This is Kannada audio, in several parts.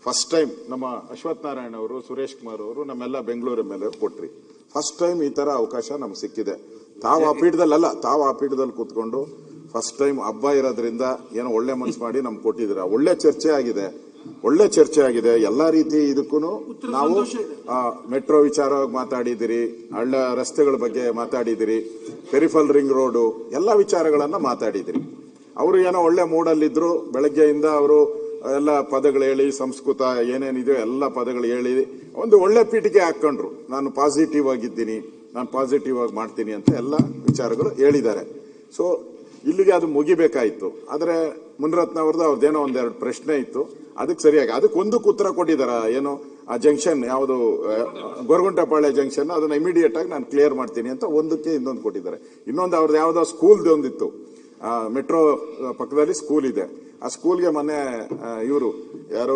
ಫಸ್ಟ್ ಟೈಮ್ ನಮ್ಮ ಅಶ್ವಥ್ ನಾರಾಯಣ ಅವರು, ಸುರೇಶ್ ಕುಮಾರ್ ಅವರು, ನಮ್ಮೆಲ್ಲ ಬೆಂಗಳೂರು ಮೇಲೆ ಕೊಟ್ರಿ. ಫಸ್ಟ್ ಟೈಮ್ ಈ ತರ ಅವಕಾಶ ನಮ್ಗೆ ಸಿಕ್ಕಿದೆ. ತಾವು ಆ ಪೀಠದಲ್ಲಿ ಕೂತ್ಕೊಂಡು ಫಸ್ಟ್ ಟೈಮ್ ಹಬ್ಬ ಇರೋದ್ರಿಂದ ಏನೋ ಒಳ್ಳೆ ಮನ್ಸು ಮಾಡಿ ನಮ್ಗೆ ಕೊಟ್ಟಿದ್ದೀರಾ. ಒಳ್ಳೆ ಚರ್ಚೆ ಆಗಿದೆ. ಎಲ್ಲಾ ರೀತಿ ಇದಕ್ಕೂ ನಾವು ಮೆಟ್ರೋ ವಿಚಾರವಾಗಿ ಮಾತಾಡಿದಿರಿ, ಹಳ್ಳ ರಸ್ತೆಗಳ ಬಗ್ಗೆ ಮಾತಾಡಿದಿರಿ, ಪೆರಿಫಲ್ ರಿಂಗ್ ರೋಡು, ಎಲ್ಲಾ ವಿಚಾರಗಳನ್ನ ಮಾತಾಡಿದಿರಿ. ಅವರು ಏನೋ ಒಳ್ಳೆ ಮೂಡಲ್ಲಿದ್ರು. ಬೆಳಗ್ಗೆಯಿಂದ ಅವರು ಎಲ್ಲ ಪದಗಳು ಹೇಳಿ, ಸಂಸ್ಕೃತ ಏನೇನಿದೆಯೋ ಎಲ್ಲ ಪದಗಳು ಹೇಳಿ ಒಂದು ಒಳ್ಳೆ ಪೀಠಿಗೆ ಹಾಕೊಂಡ್ರು. ನಾನು ಪಾಸಿಟಿವ್ ಆಗಿದ್ದೀನಿ, ನಾನು ಪಾಸಿಟಿವ್ ಆಗಿ ಮಾಡ್ತೀನಿ ಅಂತ ಎಲ್ಲ ವಿಚಾರಗಳು ಹೇಳಿದ್ದಾರೆ. ಸೊ ಇಲ್ಲಿಗೆ ಅದು ಮುಗಿಬೇಕಾಯ್ತು. ಆದ್ರೆ ಮುನಿರತ್ನ ಅವ್ರದ್ದೇನೋ ಒಂದೆರಡು ಪ್ರಶ್ನೆ ಇತ್ತು, ಅದಕ್ಕೆ ಸರಿಯಾಗಿ ಅದಕ್ಕೊಂದಕ್ಕೆ ಉತ್ತರ ಕೊಟ್ಟಿದಾರ. ಏನು ಆ ಜಂಕ್ಷನ್ ಯಾವುದು ಗೊರಗುಂಟೆಪಾಳ್ಯ ಜಂಕ್ಷನ್, ಅದನ್ನ ಇಮಿಡಿಯೇಟ್ ಆಗಿ ನಾನು ಕ್ಲಿಯರ್ ಮಾಡ್ತೀನಿ ಅಂತ ಒಂದಕ್ಕೆ ಇನ್ನೊಂದು ಕೊಟ್ಟಿದ್ದಾರೆ. ಇನ್ನೊಂದು ಅವ್ರದ್ದು ಯಾವ್ದೋ ಸ್ಕೂಲ್ದು ಒಂದಿತ್ತು, ಮೆಟ್ರೋ ಪಕ್ಕದಲ್ಲಿ ಸ್ಕೂಲ್ ಇದೆ. ಆ ಸ್ಕೂಲ್ಗೆ ಮೊನ್ನೆ ಇವರು ಯಾರು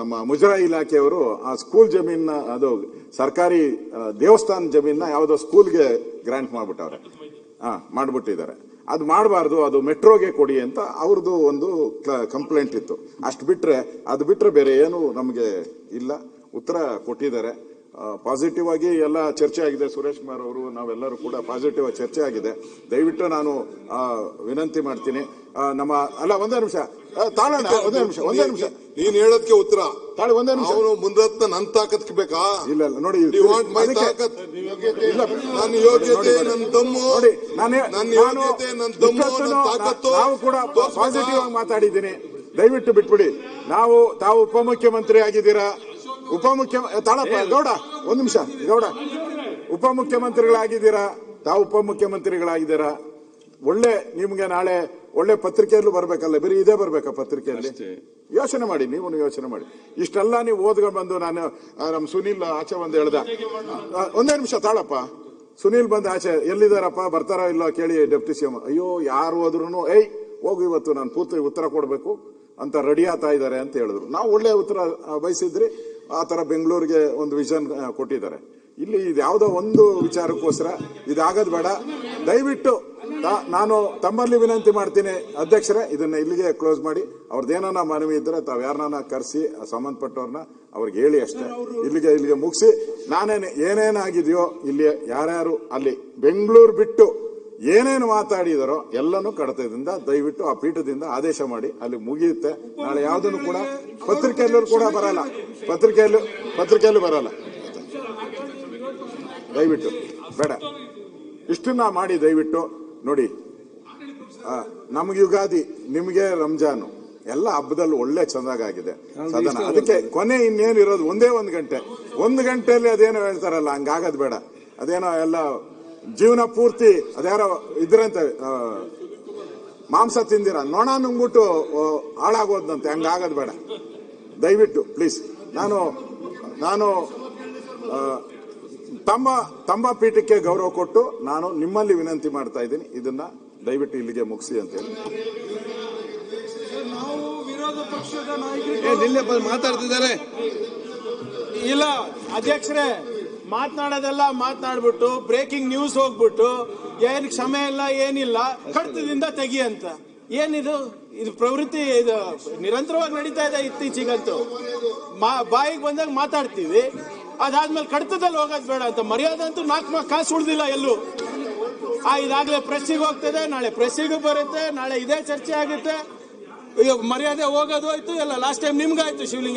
ನಮ್ಮ ಮುಜರಾಯಿ ಇಲಾಖೆಯವರು ಆ ಸ್ಕೂಲ್ ಜಮೀನ, ಅದು ಸರ್ಕಾರಿ ದೇವಸ್ಥಾನ ಜಮೀನ ಯಾವ್ದೋ ಸ್ಕೂಲ್ಗೆ ಗ್ರಾಂಟ್ ಮಾಡ್ಬಿಟ್ಟಿದ್ದಾರೆ. ಅದು ಮಾಡಬಾರ್ದು, ಅದು ಮೆಟ್ರೋಗೆ ಕೊಡಿ ಅಂತ ಅವ್ರದ್ದು ಒಂದು ಕಂಪ್ಲೇಂಟ್ ಇತ್ತು. ಅದು ಬಿಟ್ರೆ ಬೇರೆ ಏನು ನಮಗೆ ಇಲ್ಲ. ಉತ್ತರ ಕೊಟ್ಟಿದ್ದಾರೆ. ಪಾಸಿಟಿವ್ ಆಗಿ ಎಲ್ಲ ಚರ್ಚೆ ಆಗಿದೆ. ಸುರೇಶ್ ಕುಮಾರ್ ಅವರು, ನಾವೆಲ್ಲರೂ ಕೂಡ ಪಾಸಿಟಿವ್ ಆಗಿ ಚರ್ಚೆ ಆಗಿದೆ. ದಯವಿಟ್ಟು ನಾನು ವಿನಂತಿ ಮಾಡ್ತೀನಿ. ಒಂದೇ ನಿಮಿಷ ತಾಳೋಣ, ಒಂದೇ ನಿಮಿಷ ನೀನ್ ಹೇಳೋದಕ್ಕೆ ಉತ್ತರ ತಾಳಿ. ಒಂದೇ ನಿಮಿಷ. ಮುಂದತ್ತ ನನ್ ತಾಕತ್ ಬೇಕಾ? ಇಲ್ಲ ನೋಡಿ, ನನ್ನ ಯೋಗ್ಯತೆ, ನನ್ನ ದಮ್ಮು, ನಾವು ಕೂಡ ಪಾಸಿಟಿವ್ ಆಗಿ ಮಾತಾಡಿದ್ದೀನಿ. ದಯವಿಟ್ಟು ಬಿಟ್ಬಿಡಿ. ತಾವು ಉಪಮುಖ್ಯಮಂತ್ರಿ ಆಗಿದ್ದೀರಾ. ಗೌಡ ಒಂದ್ ನಿಮಿಷ. ಗೌಡ ಉಪಮುಖ್ಯಮಂತ್ರಿಗಳಾಗಿದ್ದೀರಾ. ಒಳ್ಳೆ ನಿಮ್ಗೆ ನಾಳೆ ಒಳ್ಳೆ ಪತ್ರಿಕೆಯಲ್ಲೂ ಬರ್ಬೇಕಲ್ಲ, ಬರೀ ಇದೇ ಬರ್ಬೇಕಾ ಪತ್ರಿಕೆಯಲ್ಲಿ? ಯೋಚನೆ ಮಾಡಿ, ನೀವು ಯೋಚನೆ ಮಾಡಿ. ಇಷ್ಟೆಲ್ಲ ನೀವು ಓದ್ಕೊಂಡು ಬಂದು ನಮ್ಮ ಸುನೀಲ್ ಆಚೆ ಬಂದು ಹೇಳ್ದ. ಒಂದೇ ನಿಮಿಷ ತಾಳಪ್ಪ. ಸುನೀಲ್ ಬಂದು ಆಚೆ ಎಲ್ಲಿದಾರಪ್ಪ, ಬರ್ತಾರೋ ಇಲ್ಲೋ ಕೇಳಿ ಡೆಪ್ಟಿ ಸಿಎಂ. ಅಯ್ಯೋ, ಯಾರು ಹೋದ್ರು ಹೋಗು, ಇವತ್ತು ನಾನು ಪೂರ್ತಿ ಉತ್ತರ ಕೊಡ್ಬೇಕು ಅಂತ ರೆಡಿ ಆಗ್ತಾ ಇದ್ದಾರೆ ಅಂತ ಹೇಳಿದ್ರು. ನಾವು ಒಳ್ಳೆ ಉತ್ತರ ಬಯಸಿದ್ರಿ. ಆ ತರ ಬೆಂಗಳೂರಿಗೆ ಒಂದು ವಿಷನ್ ಕೊಟ್ಟಿದ್ದಾರೆ. ಇಲ್ಲಿ ಇದ್ಯಾವುದೋ ಒಂದು ವಿಚಾರಕ್ಕೋಸ್ಕರ ಇದಾಗದ್ ಬೇಡ. ದಯವಿಟ್ಟು ನಾನು ತಮ್ಮಲ್ಲಿ ವಿನಂತಿ ಮಾಡ್ತೀನಿ, ಅಧ್ಯಕ್ಷರೇ, ಇದನ್ನ ಇಲ್ಲಿಗೆ ಕ್ಲೋಸ್ ಮಾಡಿ. ಅವ್ರದ್ದೇನ ಮನವಿ ಇದ್ರೆ ತಾವ್ ಯಾರನ್ನ ಕರೆಸಿ ಸಂಬಂಧಪಟ್ಟವ್ರನ್ನ ಅವ್ರಿಗೆ ಹೇಳಿ ಅಷ್ಟೇ. ಇಲ್ಲಿಗೆ ಮುಗಿಸಿ. ಏನೇನಾಗಿದೆಯೋ ಇಲ್ಲಿ ಯಾರ್ಯಾರು ಅಲ್ಲಿ ಬೆಂಗಳೂರು ಬಿಟ್ಟು ಏನೇನು ಮಾತಾಡಿದಾರೋ ಎಲ್ಲನೂ ಕಡತದಿಂದ ದಯವಿಟ್ಟು ಆ ಪೀಠದಿಂದ ಆದೇಶ ಮಾಡಿ ಅಲ್ಲಿ ಮುಗಿಯುತ್ತೆ. ನಾಳೆ ಯಾವುದನ್ನು ಕೂಡ ಪತ್ರಿಕೆಯಲ್ಲೂ ಕೂಡ ಬರಲ್ಲ, ಪತ್ರಿಕೆಯಲ್ಲೂ ಬರಲ್ಲ. ದಯವಿಟ್ಟು ಬೇಡ, ಇಷ್ಟನ್ನ ಮಾಡಿ. ದಯವಿಟ್ಟು ನೋಡಿ, ನಮ್ಗೆ ಯುಗಾದಿ, ನಿಮ್ಗೆ ರಂಜಾನು, ಎಲ್ಲ ಹಬ್ಬದಲ್ಲಿ ಒಳ್ಳೆ ಚಂದಾಗಿದೆ ಸದನ. ಅದಕ್ಕೆ ಕೊನೆ ಇನ್ನೇನು ಇರೋದು ಒಂದೇ ಒಂದು ಗಂಟೆಯಲ್ಲಿ ಅದೇನೋ ಹೇಳ್ತಾರಲ್ಲ, ಹಂಗಾಗದ್ ಬೇಡ. ಅದೇನೋ ಎಲ್ಲ ಜೀವನ ಪೂರ್ತಿ ಅದ್ಯಾರೋ ಇದ್ರಂತೆ, ಮಾಂಸ ತಿಂದಿರ ನೊಣ ನುಂಗ್ಬಿಟ್ಟು ಹಾಳಾಗೋದಂತೆ, ಹಂಗಾಗದ್ ಬೇಡ. ದಯವಿಟ್ಟು ಪ್ಲೀಸ್. ನಾನು ತಮ್ಮ ಪೀಠಕ್ಕೆ ಗೌರವ ಕೊಟ್ಟು ನಾನು ನಿಮ್ಮಲ್ಲಿ ವಿನಂತಿ ಮಾಡ್ತಾ ಇದ್ದೀನಿ, ಇದನ್ನ ದಯವಿಟ್ಟು ಇಲ್ಲಿಗೆ ಮುಗಿಸಿ ಅಂತ ಹೇಳಿ. ನಾವು ವಿರೋಧ ಪಕ್ಷದ ನಾಯಕರು ಮಾತಾಡ್ತಿದ್ದಾರೆ. ಇಲ್ಲ ಅಧ್ಯಕ್ಷರೇ, ಮಾತನಾಡೋದೆಲ್ಲ ಮಾತನಾಡ್ಬಿಟ್ಟು ಬ್ರೇಕಿಂಗ್ ನ್ಯೂಸ್ ಹೋಗ್ಬಿಟ್ಟು ಏನ್ ಕ್ಷಮೆ ಇಲ್ಲ ಏನಿಲ್ಲ, ಕಡತದಿಂದ ತೆಗಿ ಅಂತ. ಏನಿದು? ಇದು ಪ್ರವೃತ್ತಿ ಇದು ನಿರಂತರವಾಗಿ ನಡೀತಾ ಇದೆ ಇತ್ತೀಚೆಗಂತೂ. ಬಾಯಿಗೆ ಬಂದಾಗ ಮಾತಾಡ್ತೀವಿ, ಅದಾದ್ಮೇಲೆ ಕಡತದಲ್ಲಿ ಹೋಗೋದ್ ಬೇಡ ಅಂತ. ಮರ್ಯಾದೆ ಅಂತೂ 4 ಕಾಸು ಉಳ್ದಿಲ್ಲ ಎಲ್ಲೂ. ಇದಾಗ್ಲೇ ಪ್ರೆಸ್ಸಿಗೆ ಹೋಗ್ತದೆ, ನಾಳೆ ಪ್ರೆಸ್ಸಿಗೂ ಬರುತ್ತೆ, ನಾಳೆ ಇದೇ ಚರ್ಚೆ ಆಗುತ್ತೆ. ಈಗ ಮರ್ಯಾದೆ ಹೋಗೋದು ಆಯ್ತು ಎಲ್ಲ. ಲಾಸ್ಟ್ ಟೈಮ್ ನಿಮ್ಗಾಯ್ತು ಶಿವಲಿಂಗ